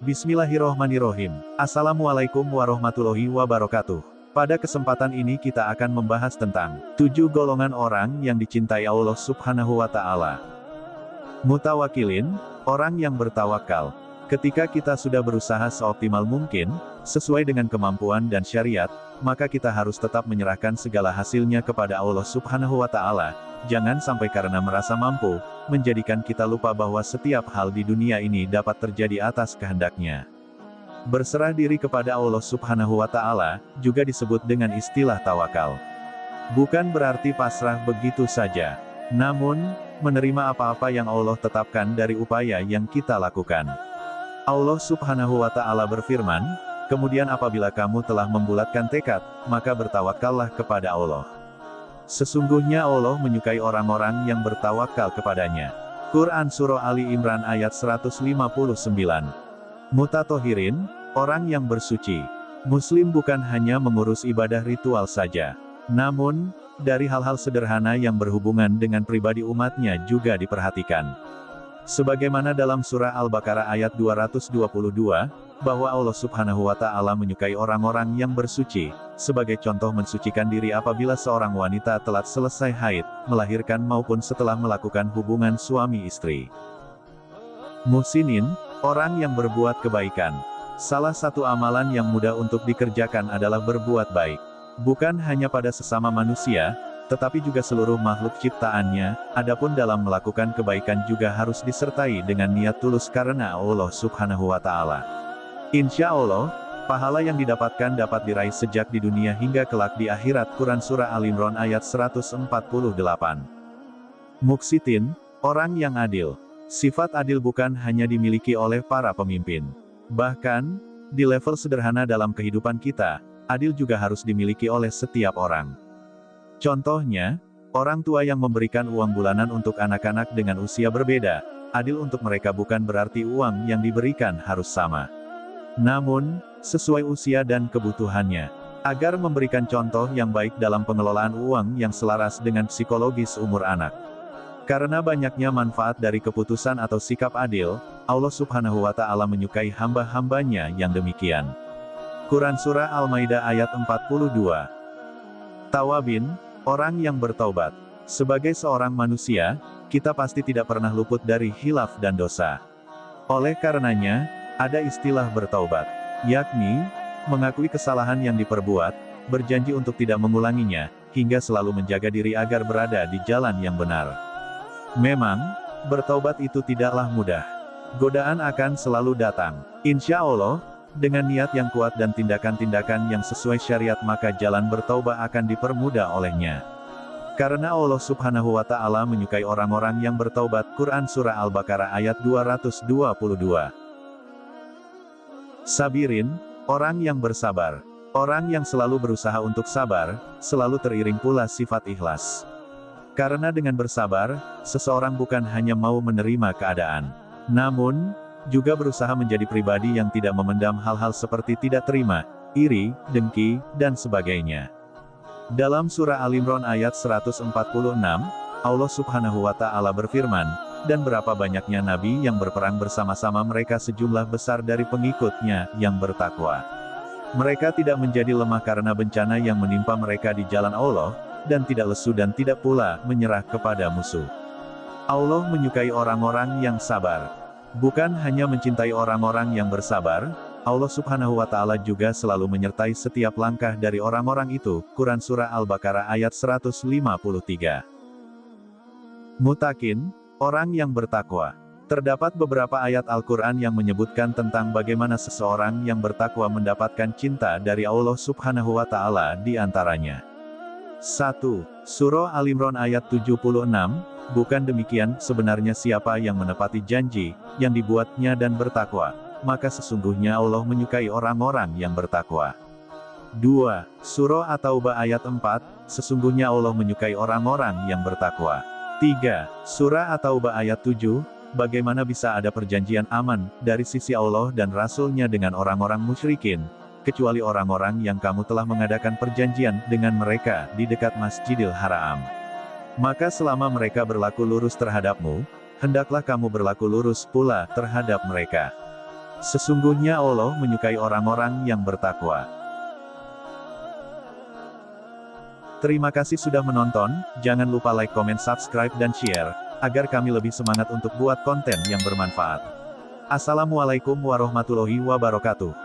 Bismillahirrohmanirrohim. Assalamualaikum warahmatullahi wabarakatuh. Pada kesempatan ini kita akan membahas tentang 7 golongan orang yang dicintai Allah Subhanahu wa Ta'ala. Mutawakilin, orang yang bertawakal. Ketika kita sudah berusaha seoptimal mungkin, sesuai dengan kemampuan dan syariat, maka kita harus tetap menyerahkan segala hasilnya kepada Allah Subhanahu wa Ta'ala. Jangan sampai karena merasa mampu, menjadikan kita lupa bahwa setiap hal di dunia ini dapat terjadi atas kehendaknya. Berserah diri kepada Allah Subhanahu wa Ta'ala, juga disebut dengan istilah tawakal. Bukan berarti pasrah begitu saja. Namun, menerima apa-apa yang Allah tetapkan dari upaya yang kita lakukan. Allah Subhanahu wa Ta'ala berfirman, "Kemudian apabila kamu telah membulatkan tekad, maka bertawakallah kepada Allah. Sesungguhnya Allah menyukai orang-orang yang bertawakal kepadanya." Quran Surah Ali Imran ayat 159. Mutatohirin, orang yang bersuci. Muslim bukan hanya mengurus ibadah ritual saja. Namun, dari hal-hal sederhana yang berhubungan dengan pribadi umatnya juga diperhatikan. Sebagaimana dalam surah Al-Baqarah ayat 222, bahwa Allah Subhanahu wa Ta'ala menyukai orang-orang yang bersuci, sebagai contoh mensucikan diri apabila seorang wanita telah selesai haid, melahirkan maupun setelah melakukan hubungan suami istri. Muhsinin, orang yang berbuat kebaikan. Salah satu amalan yang mudah untuk dikerjakan adalah berbuat baik. Bukan hanya pada sesama manusia, tetapi juga seluruh makhluk ciptaannya. Adapun dalam melakukan kebaikan juga harus disertai dengan niat tulus karena Allah Subhanahu wa Ta'ala. Insya Allah, pahala yang didapatkan dapat diraih sejak di dunia hingga kelak di akhirat. Quran Surah Al-Imran ayat 148. Muqsitin, orang yang adil. Sifat adil bukan hanya dimiliki oleh para pemimpin. Bahkan, di level sederhana dalam kehidupan kita, adil juga harus dimiliki oleh setiap orang. Contohnya, orang tua yang memberikan uang bulanan untuk anak-anak dengan usia berbeda. Adil untuk mereka bukan berarti uang yang diberikan harus sama. Namun, sesuai usia dan kebutuhannya. Agar memberikan contoh yang baik dalam pengelolaan uang yang selaras dengan psikologis umur anak. Karena banyaknya manfaat dari keputusan atau sikap adil, Allah Subhanahu wa Ta'ala menyukai hamba-hambanya yang demikian. Quran Surah Al-Maidah ayat 42. Tawabin, orang yang bertaubat. Sebagai seorang manusia, kita pasti tidak pernah luput dari hilaf dan dosa. Oleh karenanya, ada istilah bertaubat, yakni, mengakui kesalahan yang diperbuat, berjanji untuk tidak mengulanginya, hingga selalu menjaga diri agar berada di jalan yang benar. Memang, bertaubat itu tidaklah mudah. Godaan akan selalu datang. Insya Allah, dengan niat yang kuat dan tindakan-tindakan yang sesuai syariat maka jalan bertaubat akan dipermudah olehnya. Karena Allah Subhanahu wa Ta'ala menyukai orang-orang yang bertaubat. Quran Surah Al-Baqarah ayat 222. Sabirin, orang yang bersabar. Orang yang selalu berusaha untuk sabar, selalu teriring pula sifat ikhlas. Karena dengan bersabar, seseorang bukan hanya mau menerima keadaan, namun, juga berusaha menjadi pribadi yang tidak memendam hal-hal seperti tidak terima, iri, dengki, dan sebagainya. Dalam surah Al-Imran ayat 146, Allah Subhanahu wa Ta'ala berfirman, "Dan berapa banyaknya nabi yang berperang bersama-sama mereka sejumlah besar dari pengikutnya yang bertakwa. Mereka tidak menjadi lemah karena bencana yang menimpa mereka di jalan Allah, dan tidak lesu dan tidak pula menyerah kepada musuh." Allah menyukai orang-orang yang sabar. Bukan hanya mencintai orang-orang yang bersabar, Allah Subhanahu wa Ta'ala juga selalu menyertai setiap langkah dari orang-orang itu. Quran Surah Al-Baqarah ayat 153. Mutakin, orang yang bertakwa. Terdapat beberapa ayat Al-Quran yang menyebutkan tentang bagaimana seseorang yang bertakwa mendapatkan cinta dari Allah Subhanahu wa Ta'ala di antaranya. 1. Surah Al-Imran ayat 76, bukan demikian, sebenarnya siapa yang menepati janji yang dibuatnya dan bertakwa, maka sesungguhnya Allah menyukai orang-orang yang bertakwa. 2. Surah At-Taubah ayat 4, sesungguhnya Allah menyukai orang-orang yang bertakwa. 3. Surah At-Taubah ayat 7, bagaimana bisa ada perjanjian aman dari sisi Allah dan Rasul-Nya dengan orang-orang musyrikin, kecuali orang-orang yang kamu telah mengadakan perjanjian dengan mereka di dekat Masjidil Haram. Maka selama mereka berlaku lurus terhadapmu, hendaklah kamu berlaku lurus pula terhadap mereka. Sesungguhnya Allah menyukai orang-orang yang bertakwa. Terima kasih sudah menonton, jangan lupa like, comment, subscribe, dan share, agar kami lebih semangat untuk buat konten yang bermanfaat. Assalamualaikum warahmatullahi wabarakatuh.